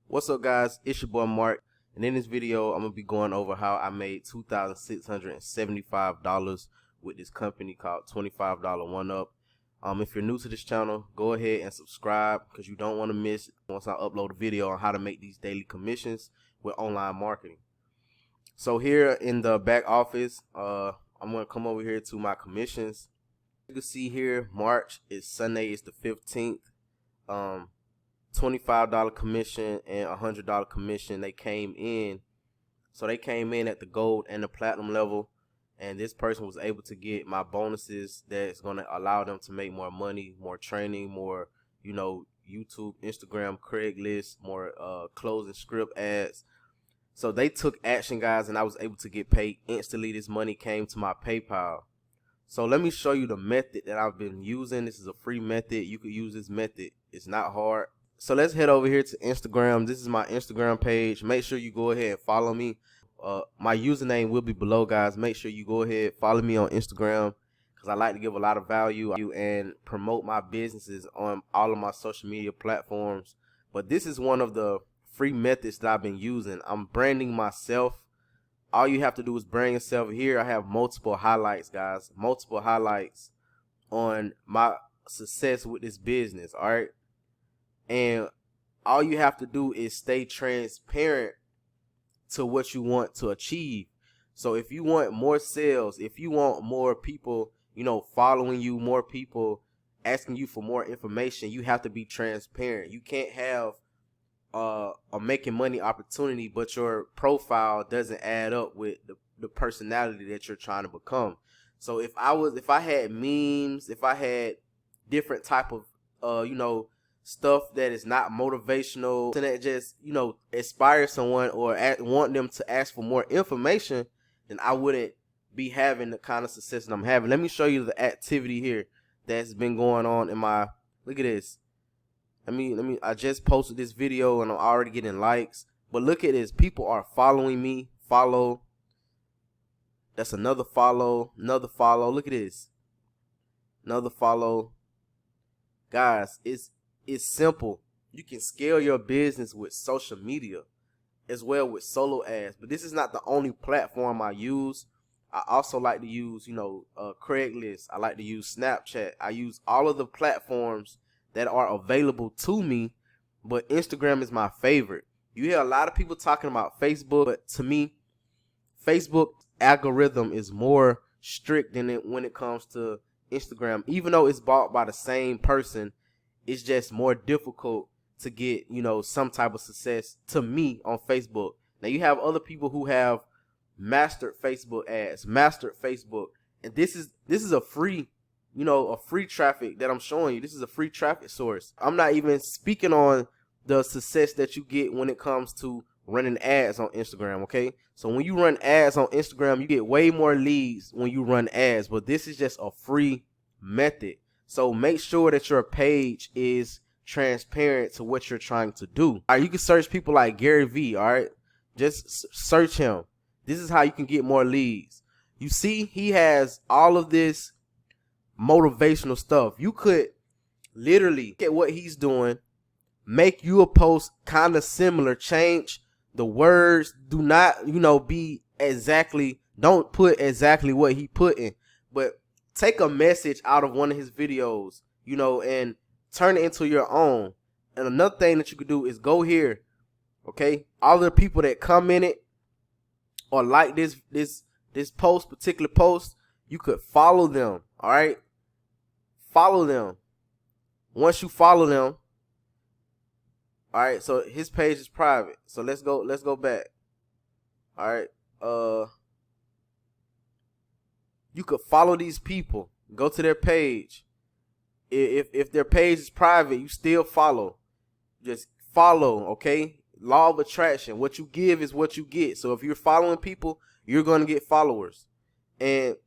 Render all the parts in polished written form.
What's up, guys? It's your boy Mark, and in this video I'm gonna be going over how I made $2,675 with this company called $25Dollar1Up. If you're new to this channel, go ahead and subscribe because you don't want to miss once I upload a video on how to make these daily commissions with online marketing. So here in the back office, I'm gonna come over here to my commissions. You can see here March is Sunday, is the 15th. $25 commission and $100 commission, they came in. So they came in at the gold and the platinum level, and this person was able to get my bonuses that's going to allow them to make more money, more training, more YouTube, Instagram, Craigslist, more closing script ads. So they took action, guys, and I was able to get paid instantly. This money came to my PayPal. So let me show you the method that I've been using. This is a free method. You could use this method. It's not hard. So let's head over here to Instagram. This is my Instagram page. Make sure you go ahead and follow me. My username will be below, guys. Make sure you go ahead, follow me on Instagram, because I like to give a lot of value and promote my businesses on all of my social media platforms. But this is one of the free methods that I've been using. I'm branding myself. All you have to do is brand yourself. Here I have multiple highlights, guys. Multiple highlights on my success with this business, all right? And all you have to do is stay transparent to what you want to achieve. So if you want more sales, if you want more people, following you, more people asking you for more information, you have to be transparent. You can't have a making money opportunity, but your profile doesn't add up with the personality that you're trying to become. So if I had memes, if I had different type of stuff that is not motivational and that just inspire someone or want them to ask for more information, then I wouldn't be having the kind of success that I'm having. Let me show you the activity here that's been going on in my, look at this. I just posted this video and I'm already getting likes, but look at this. People are following me. Follow. That's another follow. Another follow. Look at this. Another follow. Guys, it's simple. You can scale your business with social media as well with solo ads, but this is not the only platform I use. I also like to use, Craigslist. I like to use Snapchat. I use all of the platforms that are available to me, but Instagram is my favorite. You hear a lot of people talking about Facebook, but to me, Facebook algorithm is more strict than when it comes to Instagram. Even though it's bought by the same person, it's just more difficult to get, some type of success to me on Facebook. Now you have other people who have mastered Facebook ads, mastered Facebook, and this is a free, a free traffic that I'm showing you. This is a free traffic source. I'm not even speaking on the success that you get when it comes to running ads on Instagram, okay? So when you run ads on Instagram, you get way more leads when you run ads, but this is just a free method. So make sure that your page is transparent to what you're trying to do. All right, you can search people like Gary V, all right? Just search him. This is how you can get more leads. You see, he has all of this motivational stuff. You could literally get what he's doing, make you a post kind of similar, change the words. Do not, be exactly, don't put exactly what he put in, but take a message out of one of his videos, and turn it into your own. And another thing that you could do is go here, okay? All the people that commented or like this particular post, you could follow them, all right? Follow them. Once you follow them, all right, so his page is private. So let's go back. All right. You could follow these people. Go to their page. If their page is private, you still follow. Just follow, okay? Law of attraction. What you give is what you get. So if you're following people, you're going to get followers. And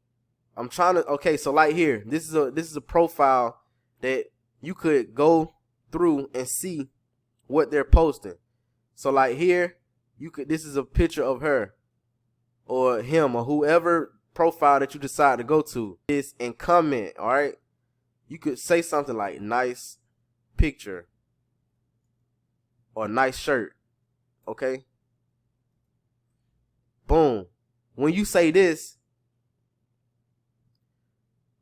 I'm trying to, okay, so like here, this is a profile that you could go through and see what they're posting. So like here, this is a picture of her or him or whoever profile that you decide to go to is, and comment, all right? You could say something like nice picture or nice shirt. okay? Boom. When you say this,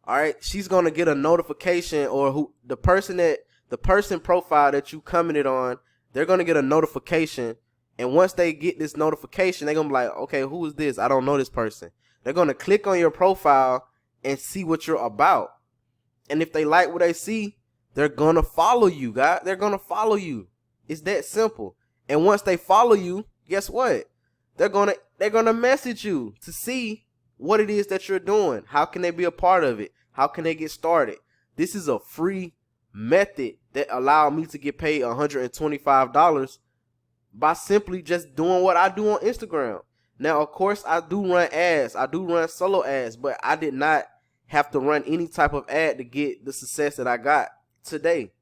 all right, she's gonna get a notification, or the person profile that you commented on, they're gonna get a notification. And once they get this notification, they're gonna be like, okay, who is this? I don't know this person. They're gonna click on your profile and see what you're about. And if they like what they see, they're gonna follow you, guys. They're gonna follow you. It's that simple. And once they follow you, guess what? They're gonna message you to see what it is that you're doing. How can they be a part of it? How can they get started? This is a free method that allowed me to get paid $125 by simply just doing what I do on Instagram. Now, of course, I do run ads. I do run solo ads, but I did not have to run any type of ad to get the success that I got today.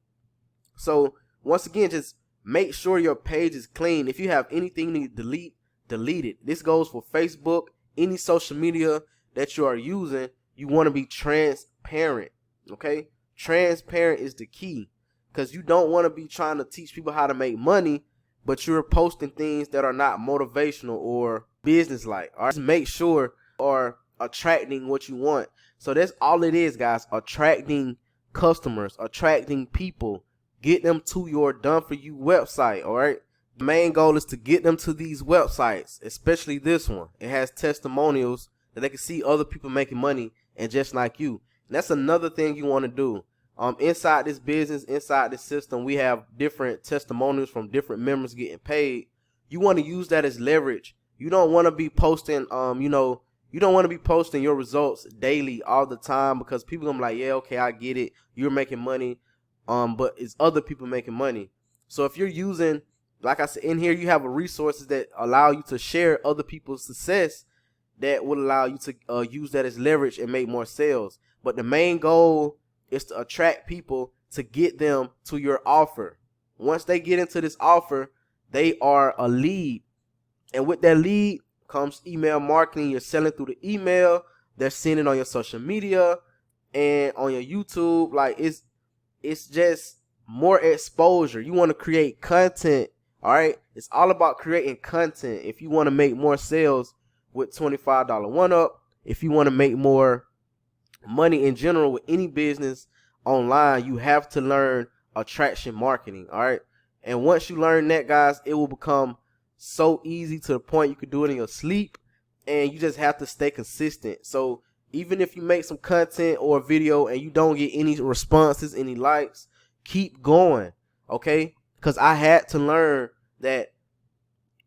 So once again, just make sure your page is clean. If you have anything you need to delete it. This goes for Facebook, any social media that you are using. You want to be transparent, okay? Transparent is the key, because you don't want to be trying to teach people how to make money, but you're posting things that are not motivational or business-like. All right? Just make sure you are attracting what you want. So that's all it is, guys. Attracting customers, attracting people. Get them to your done-for-you website, all right? The main goal is to get them to these websites, especially this one. It has testimonials that they can see other people making money and just like you. And that's another thing you want to do. Inside this business, inside this system, we have different testimonials from different members getting paid. You want to use that as leverage. You don't want to be posting, you don't want to be posting your results daily all the time, because people gonna be like, yeah, okay, I get it. You're making money, but it's other people making money. So if you're using, like I said, in here you have resources that allow you to share other people's success, that will allow you to use that as leverage and make more sales. But the main goal is to attract people, to get them to your offer. Once they get into this offer, they are a lead. And with that lead comes email marketing. You're selling through the email. They're seeing it on your social media and on your YouTube. Like, it's just more exposure. You want to create content. All right. It's all about creating content. If you want to make more sales with $25.1Up, if you want to make more money in general with any business online, you have to learn attraction marketing. All right. And once you learn that, guys, it will become so easy to the point you can do it in your sleep, and you just have to stay consistent. So even if you make some content or a video and you don't get any responses, any likes, keep going, okay? Because I had to learn that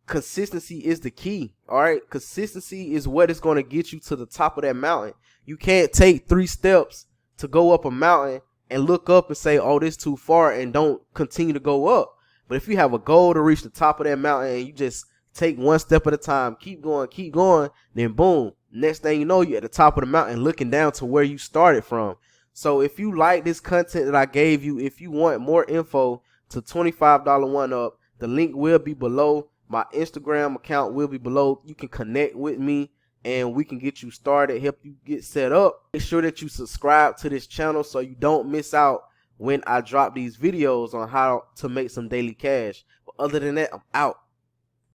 consistency is the key. All right, consistency is what is going to get you to the top of that mountain. You can't take 3 steps to go up a mountain and look up and say, oh, this is too far, and don't continue to go up. But if you have a goal to reach the top of that mountain and you just take 1 step at a time, keep going, then boom, next thing you know, you're at the top of the mountain looking down to where you started from. So if you like this content that I gave you, if you want more info to $25.1Up, the link will be below. My Instagram account will be below. You can connect with me and we can get you started, help you get set up. Make sure that you subscribe to this channel so you don't miss out when I drop these videos on how to make some daily cash. But other than that, I'm out.